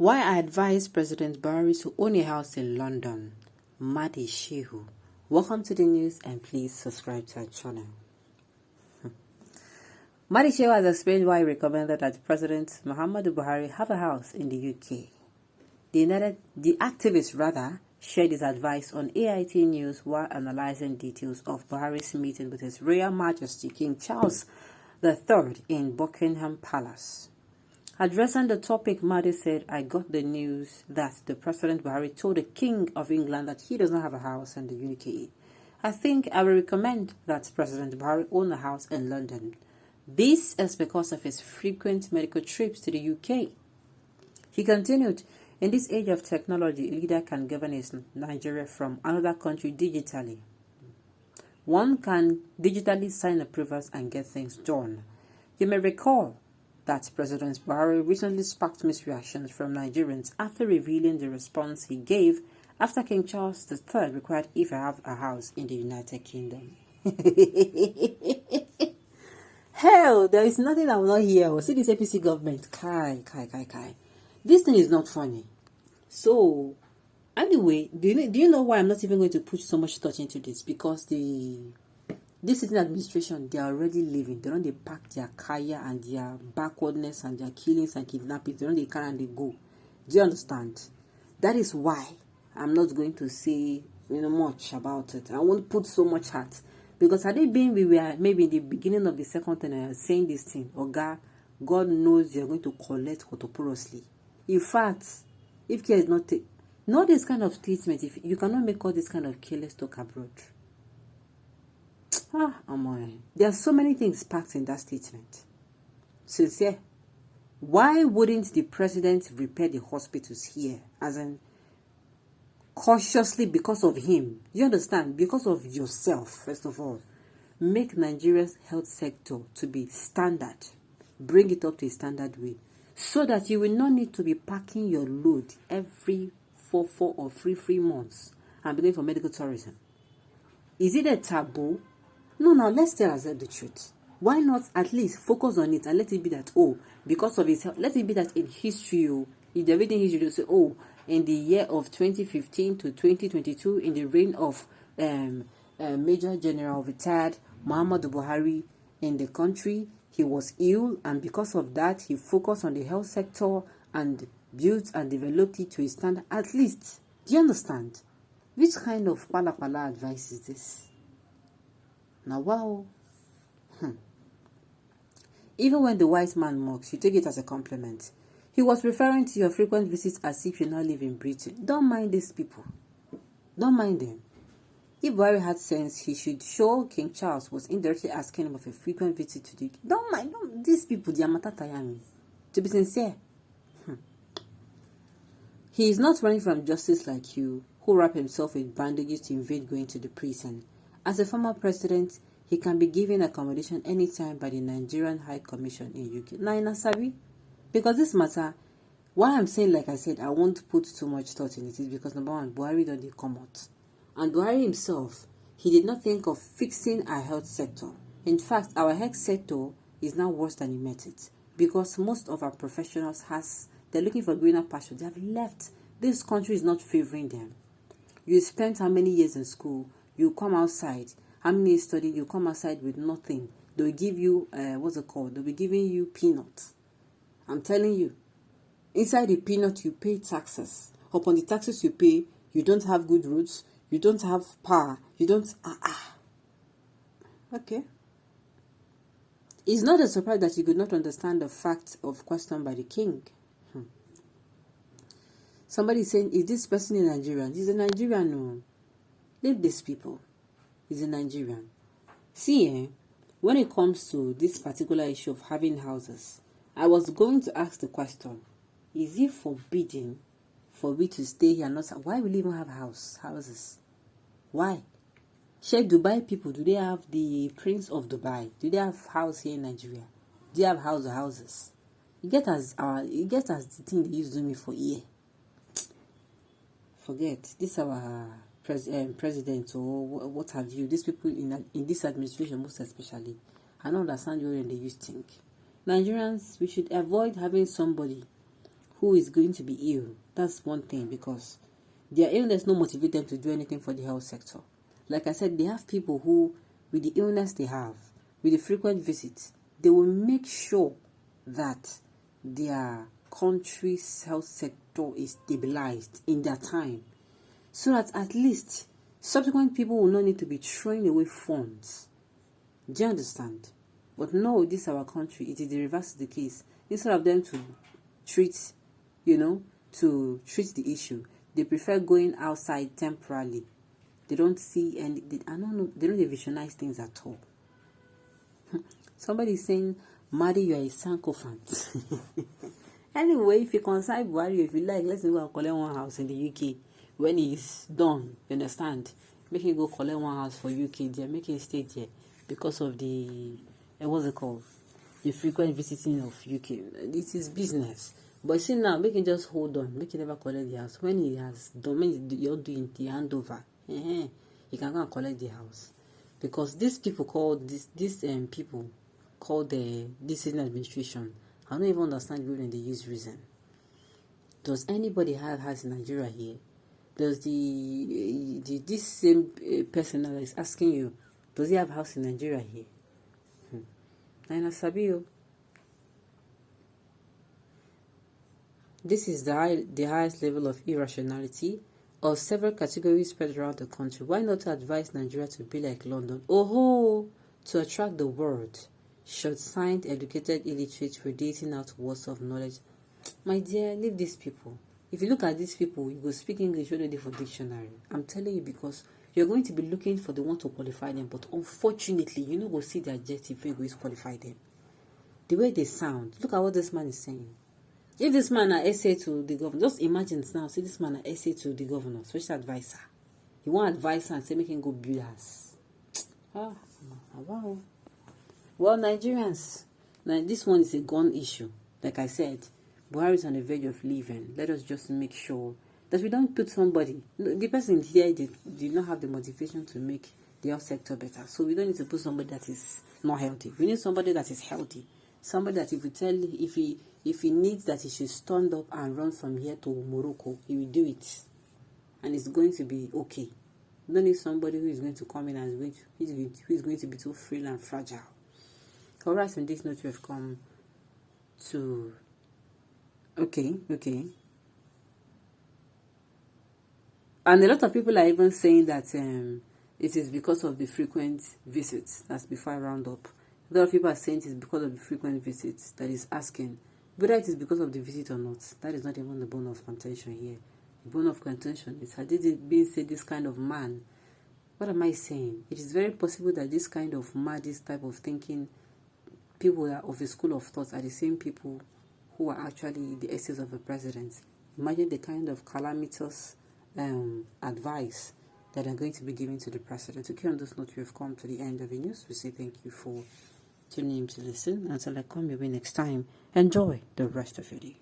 Why I advise President Buhari to own a house in London. Mahdi Shehu. Welcome to the news and please subscribe to our channel. Mahdi Shehu has explained why he recommended that President Muhammadu Buhari have a house in the UK. The activist shared his advice on AIT News while analyzing details of Buhari's meeting with His Royal Majesty King Charles III in Buckingham Palace. Addressing the topic, Mahdi said, I got the news that the President Buhari told the King of England that he does not have a house in the UK. I think I will recommend that President Buhari own a house in London. This is because of his frequent medical trips to the UK. He continued, in this age of technology, a leader can govern his Nigeria from another country digitally. One can digitally sign approvals and get things done. You may recall that President Buhari recently sparked mixed reactions from Nigerians after revealing the response he gave after King Charles III required if I have a house in the United Kingdom. Hell, there is nothing I will not hear. See this APC government. Kai. This thing is not funny. So, anyway, do you know why I'm not even going to put so much thought into this? Because this sitting administration, they are already living. They don't they pack their kaya and their backwardness and their killings and kidnapping. They don't they carry and they go. Do you understand? That is why I'm not going to say much about it. I won't put so much heart. Because had it been we were maybe in the beginning of the second time I was saying this thing, God knows you're going to collect autoporously. In fact, if care is not not this kind of statement, if you cannot make all this kind of careless talk abroad. There are so many things packed in that statement. Sincere. Why wouldn't the president repair the hospitals here? As in, cautiously because of him. You understand? Because of yourself, first of all. Make Nigeria's health sector to be standard. Bring it up to a standard way. So that you will not need to be packing your load every 4 or 3 months and be going for medical tourism. Is it a taboo? No, let's tell ourselves the truth. Why not at least focus on it and let it be that, because of his health, let it be that in history, if they're reading history, they'll say, in the year of 2015 to 2022, in the reign of Major General retired Muhammadu Buhari in the country, he was ill, and because of that, he focused on the health sector and built and developed it to a standard. At least, do you understand? Which kind of pala advice is this? Now, wow. Even when the wise man mocks, you take it as a compliment. He was referring to your frequent visits as if you now live in Britain. Don't mind these people. Don't mind them. If Buhari had sense, he should show King Charles was indirectly asking him of a frequent visit to the... Don't mind these people, they are matatayami. To be sincere. He is not running from justice like you, who wrap himself with bandages to evade going to the prison. As a former president, he can be given accommodation anytime by the Nigerian High Commission in UK. Naina Sabi? Because this matter, why I'm saying, like I said, I won't put too much thought in it is because number one, Buhari don't come out. And Buhari himself, he did not think of fixing our health sector. In fact, our health sector is now worse than he met it. Because most of our professionals they're looking for greener pasture. They have left. This country is not favoring them. You spent how many years in school? You come outside. How many years studying? You come outside with nothing. They will give you, They'll be giving you peanuts. I'm telling you. Inside the peanut, you pay taxes. Upon the taxes you pay, you don't have good roads. You don't have power. You don't... Okay. It's not a surprise that you could not understand the fact of question by the king. Somebody is saying, is this person a Nigerian? He's a Nigerian, no. Leave these people. He's a Nigerian. See, when it comes to this particular issue of having houses, I was going to ask the question, is it forbidden for we to stay here? Not why will we even have houses? Why? Share Dubai people, do they have the Prince of Dubai? Do they have house here in Nigeria? Do they have houses? You get as the thing they used to do me for a year. Forget this our president or what have you. These people in this administration, most especially, I don't understand where they used to think. Nigerians, we should avoid having somebody who is going to be ill. That's one thing, because their illness no motivate them to do anything for the health sector. Like I said, they have people who, with the illness they have, with the frequent visits, they will make sure that their country's health sector is stabilized in their time, so that at least subsequent people will not need to be throwing away funds. Do you understand? But no, this is our country. It is the reverse of the case. Instead of them to treat, to treat the issue, they prefer going outside temporarily. They don't see and they don't visionize things at all. Somebody is saying, Mahdi, you are a sycophant. Anyway, if you consign Buhari, if you like, let's go and collect one house in the UK. When he's done, you understand? Make him go collect one house for UK there, make him stay there because of the what's it called? The frequent visiting of UK. It is business. But see now, make him just hold on, make him never collect the house. When he has done, when you're doing the handover, he can go and collect the house. Because these people called people called this administration, I don't even understand when they use reason. Does anybody have house in Nigeria here? Does this same person that is asking you, does he have a house in Nigeria here? Naina Sabio. This is the highest level of irrationality of several categories spread around the country. Why not advise Nigeria to be like London? Oh, to attract the world. Short-signed, educated illiterates radiating out words of knowledge. My dear, leave these people. If you look at these people, you go speak English already for dictionary. I'm telling you, because you're going to be looking for the one to qualify them, but unfortunately, you know, go see the adjective where you go to qualify them. The way they sound. Look at what this man is saying. If this man are essay to the governor, just imagine now, see this man are essay to the governor, special advisor. He want advisor and say make him go build house. Wow. Well, Nigerians, now this one is a gun issue. Like I said, Buhari is on the verge of leaving. Let us just make sure that we don't put somebody. The person here did not have the motivation to make the health sector better. So we don't need to put somebody that is not healthy. We need somebody that is healthy. Somebody that if he needs that he should stand up and run from here to Morocco, he will do it. And it's going to be okay. You don't need somebody who is going to come in and who is going to be too frail and fragile. Alright, on this note, we have come to... Okay. And a lot of people are even saying that it is because of the frequent visits. That's before I round up. A lot of people are saying it is because of the frequent visits that is asking. Whether it is because of the visit or not, that is not even the bone of contention here. The bone of contention is, had it been said this kind of man, what am I saying? It is very possible that this kind of mad, this type of thinking, people that of a school of thought are the same people who are actually the essence of the president. Imagine the kind of calamitous advice that are going to be given to the president. Okay, on this note, we have come to the end of the news. We say thank you for tuning in to listen. Until I come your way next time, enjoy the rest of your day.